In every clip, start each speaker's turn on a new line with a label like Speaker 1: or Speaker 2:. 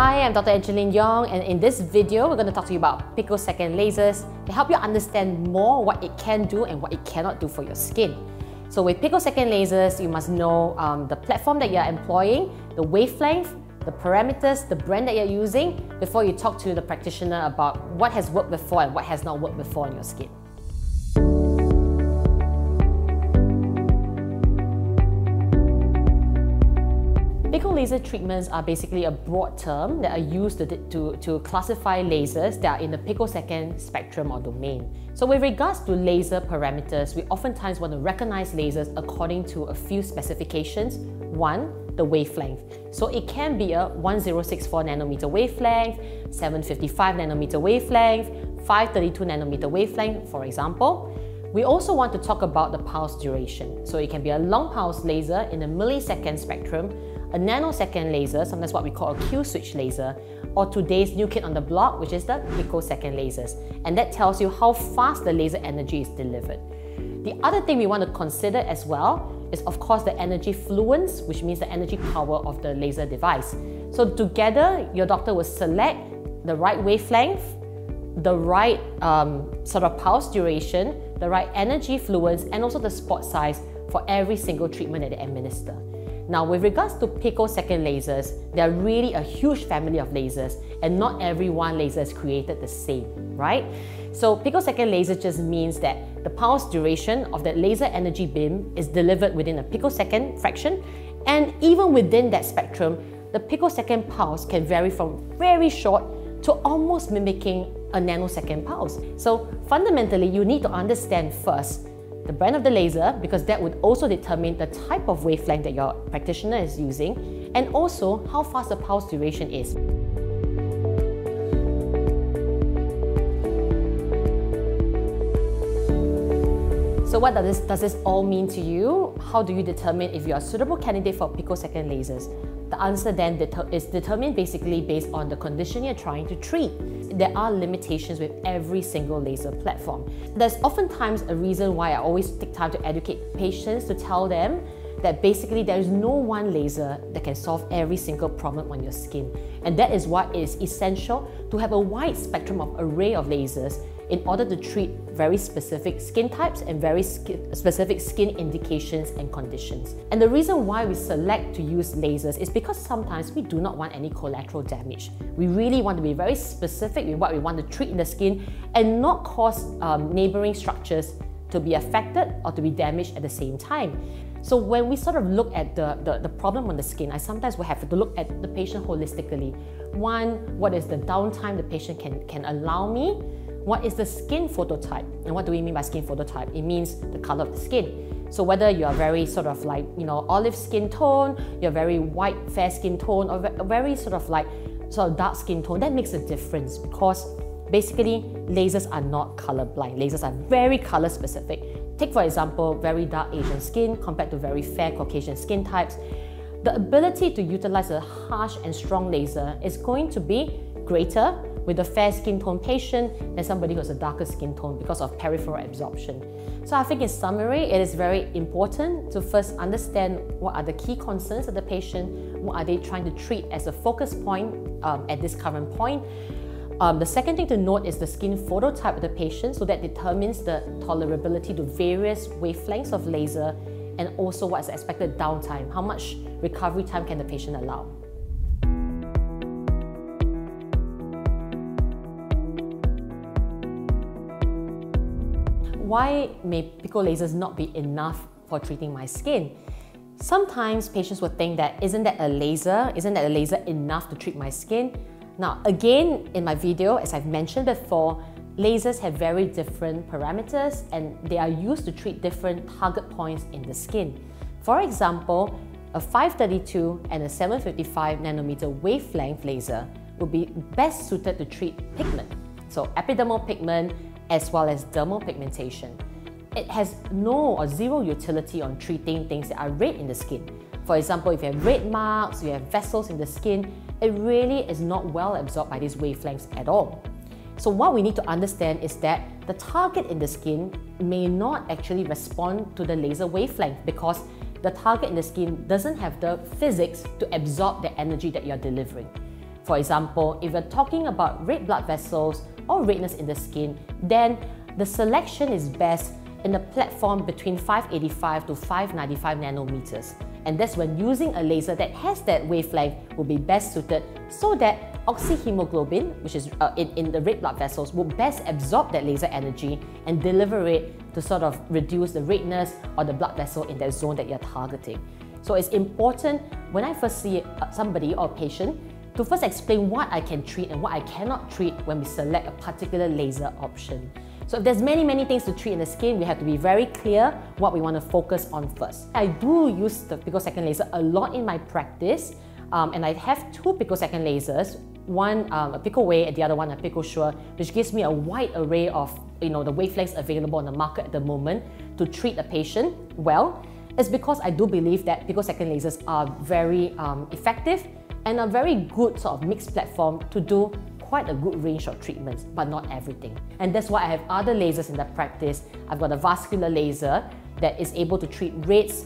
Speaker 1: Hi, I'm Dr. Angeline Yong, and in this video, we're going to talk to you about picosecond lasers to help you understand more what it can do and what it cannot do for your skin. So with picosecond lasers, you must know the platform that you're employing, the wavelength, the parameters, the brand that you're using before you talk to the practitioner about what has worked before and what has not worked before on your skin. Pico laser treatments are basically a broad term that are used to classify lasers that are in the picosecond spectrum or domain. So with regards to laser parameters, we oftentimes want to recognize lasers according to a few specifications. One, the wavelength. So it can be a 1064 nanometer wavelength, 755 nanometer wavelength, 532 nanometer wavelength, for example. We also want to talk about the pulse duration. So it can be a long pulse laser in the millisecond spectrum, a nanosecond laser, sometimes what we call a Q-switch laser, or today's new kid on the block, which is the picosecond lasers. And that tells you how fast the laser energy is delivered. The other thing we want to consider as well is, of course, the energy fluence, which means the energy power of the laser device. So together, your doctor will select the right wavelength, the right sort of pulse duration, the right energy fluence, and also the spot size for every single treatment that they administer. Now, with regards to picosecond lasers, there are really a huge family of lasers, and not every one laser is created the same, right? So picosecond laser just means that the pulse duration of that laser energy beam is delivered within a picosecond fraction, and even within that spectrum, the picosecond pulse can vary from very short to almost mimicking a nanosecond pulse. So fundamentally, you need to understand first the brand of the laser, because that would also determine the type of wavelength that your practitioner is using, and also how fast the pulse duration is. So what does this all mean to you? How do you determine if you are a suitable candidate for picosecond lasers? The answer then is determined basically based on the condition you're trying to treat. There are limitations with every single laser platform. There's oftentimes a reason why I always take time to educate patients to tell them that basically there is no one laser that can solve every single problem on your skin. And that is why it is essential to have a wide spectrum of array of lasers in order to treat very specific skin types and very specific skin indications and conditions. And the reason why we select to use lasers is because sometimes we do not want any collateral damage. We really want to be very specific with what we want to treat in the skin and not cause neighboring structures to be affected or to be damaged at the same time. So when we sort of look at the problem on the skin, I sometimes will have to look at the patient holistically. One, what is the downtime the patient can allow me? What is the skin phototype? And what do we mean by skin phototype? It means the color of the skin. So whether you are very sort of like, olive skin tone, you're very white, fair skin tone, or very sort of dark skin tone, that makes a difference, because basically lasers are not colorblind. Lasers are very color specific. Take, for example, very dark Asian skin compared to very fair Caucasian skin types. The ability to utilize a harsh and strong laser is going to be greater with a fair skin tone patient than somebody who has a darker skin tone because of peripheral absorption. So I think in summary, it is very important to first understand what are the key concerns of the patient, what are they trying to treat as a focus point at this current point. The second thing to note is the skin phototype of the patient, so that determines the tolerability to various wavelengths of laser, and also what is the expected downtime, how much recovery time can the patient allow. Why may pico lasers not be enough for treating my skin? Sometimes patients will think that, isn't that a laser enough to treat my skin? Now, again, in my video, as I've mentioned before, lasers have very different parameters and they are used to treat different target points in the skin. For example, a 532 and a 755 nanometer wavelength laser will be best suited to treat pigment, so epidermal pigment, as well as dermal pigmentation. It has no or zero utility on treating things that are red in the skin. For example, if you have red marks, you have vessels in the skin, it really is not well absorbed by these wavelengths at all. So what we need to understand is that the target in the skin may not actually respond to the laser wavelength, because the target in the skin doesn't have the physics to absorb the energy that you're delivering. For example, if you're talking about red blood vessels or redness in the skin, then the selection is best in a platform between 585 to 595 nanometers. And that's when using a laser that has that wavelength will be best suited so that oxyhemoglobin, which is in the red blood vessels, will best absorb that laser energy and deliver it to sort of reduce the redness or the blood vessel in that zone that you're targeting. So it's important when I first see somebody or a patient to first explain what I can treat and what I cannot treat when we select a particular laser option. So if there's many things to treat in the skin, we have to be very clear what we want to focus on first. I do use the picosecond laser a lot in my practice, and I have two picosecond lasers, one a Pico Way and the other one a Pico Sure, which gives me a wide array of the wavelengths available on the market at the moment to treat a patient well. It's because I do believe that picosecond lasers are very effective and a very good sort of mixed platform to do quite a good range of treatments, but not everything. And that's why I have other lasers in the practice. I've got a vascular laser that is able to treat reds,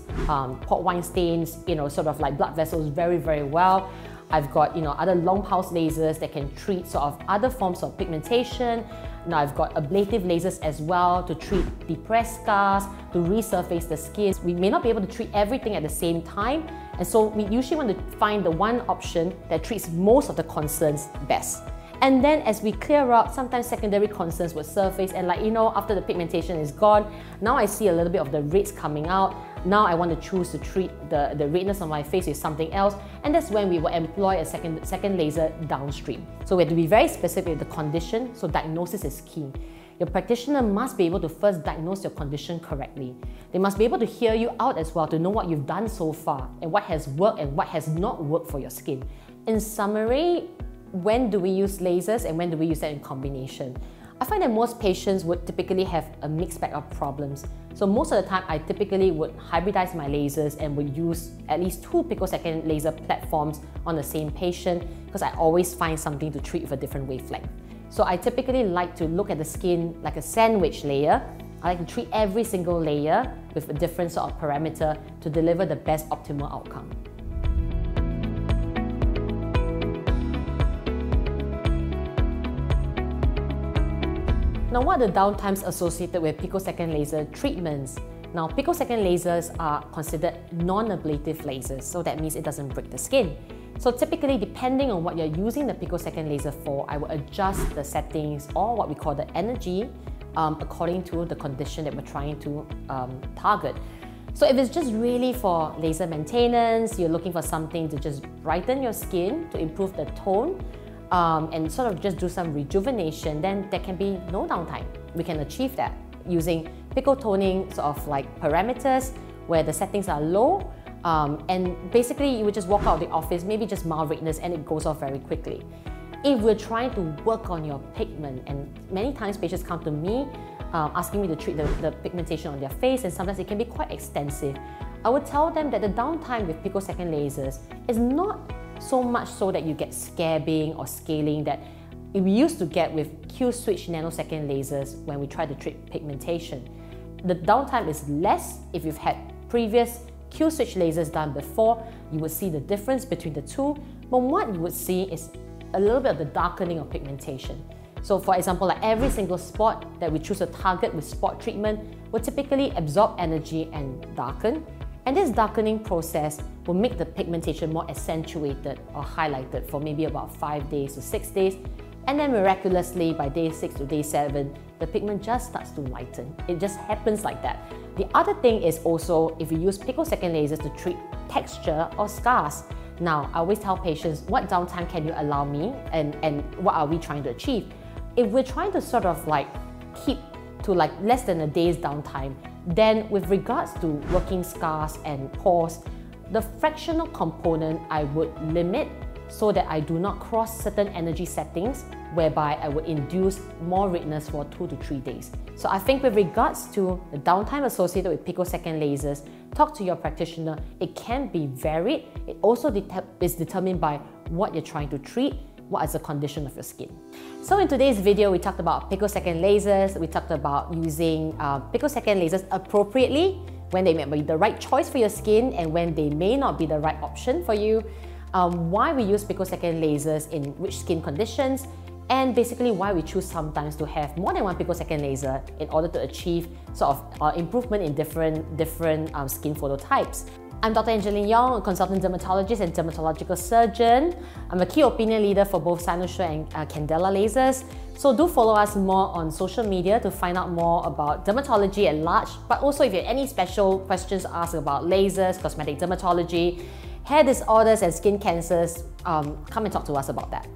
Speaker 1: port wine stains, sort of like blood vessels very well. I've got other long pulse lasers that can treat sort of other forms of pigmentation. Now I've got ablative lasers as well to treat depressed scars, to resurface the skin. We may not be able to treat everything at the same time, and so we usually want to find the one option that treats most of the concerns best. And then as we clear up, sometimes secondary concerns will surface, and after the pigmentation is gone, now I see a little bit of the reds coming out. Now I want to choose to treat the redness on my face with something else, and that's when we will employ a second laser downstream. So we have to be very specific with the condition, so diagnosis is key. Your practitioner must be able to first diagnose your condition correctly. They must be able to hear you out as well to know what you've done so far and what has worked and what has not worked for your skin. In summary, when do we use lasers and when do we use that in combination? I find that most patients would typically have a mixed bag of problems. So most of the time, I typically would hybridize my lasers and would use at least 2 picosecond laser platforms on the same patient because I always find something to treat with a different wavelength. So I typically like to look at the skin like a sandwich layer. I like to treat every single layer with a different sort of parameter to deliver the best optimal outcome. Now, what are the downtimes associated with picosecond laser treatments? Now, picosecond lasers are considered non-ablative lasers, so that means it doesn't break the skin. So typically, depending on what you're using the picosecond laser for, I will adjust the settings or what we call the energy according to the condition that we're trying to target. So if it's just really for laser maintenance, you're looking for something to just brighten your skin, to improve the tone, and sort of just do some rejuvenation, then there can be no downtime. We can achieve that using pico toning sort of like parameters where the settings are low, and basically you would just walk out of the office, maybe just mild redness, and it goes off very quickly. If we're trying to work on your pigment, and many times patients come to me asking me to treat the pigmentation on their face, and sometimes it can be quite extensive, I would tell them that the downtime with picosecond lasers is not so much so that you get scabbing or scaling that we used to get with Q-switch nanosecond lasers when we try to treat pigmentation. The downtime is less if you've had previous Q-switch lasers done before. You would see the difference between the two, but what you would see is a little bit of the darkening of pigmentation. So for example, like every single spot that we choose to target with spot treatment will typically absorb energy and darken. And this darkening process will make the pigmentation more accentuated or highlighted for maybe about 5 days to 6 days. And then miraculously, by day 6 to day 7, the pigment just starts to lighten. It just happens like that. The other thing is also if you use picosecond lasers to treat texture or scars. Now, I always tell patients, what downtime can you allow me and what are we trying to achieve? If we're trying to sort of like keep to like less than a day's downtime, then with regards to working scars and pores, the fractional component I would limit so that I do not cross certain energy settings whereby I would induce more redness for 2 to 3 days. So I think with regards to the downtime associated with picosecond lasers, talk to your practitioner. It can be varied. It also is determined by what you're trying to treat, what is the condition of your skin. So in today's video, we talked about picosecond lasers. We talked about using picosecond lasers appropriately when they may be the right choice for your skin and when they may not be the right option for you. why we use picosecond lasers in which skin conditions, and basically why we choose sometimes to have more than one picosecond laser in order to achieve sort of improvement in different skin phototypes. I'm Dr. Angeline Yong, a consultant dermatologist and dermatological surgeon. I'm a key opinion leader for both Cynosure and Candela lasers. So do follow us more on social media to find out more about dermatology at large, but also if you have any special questions to ask about lasers, cosmetic dermatology, hair disorders and skin cancers, come and talk to us about that.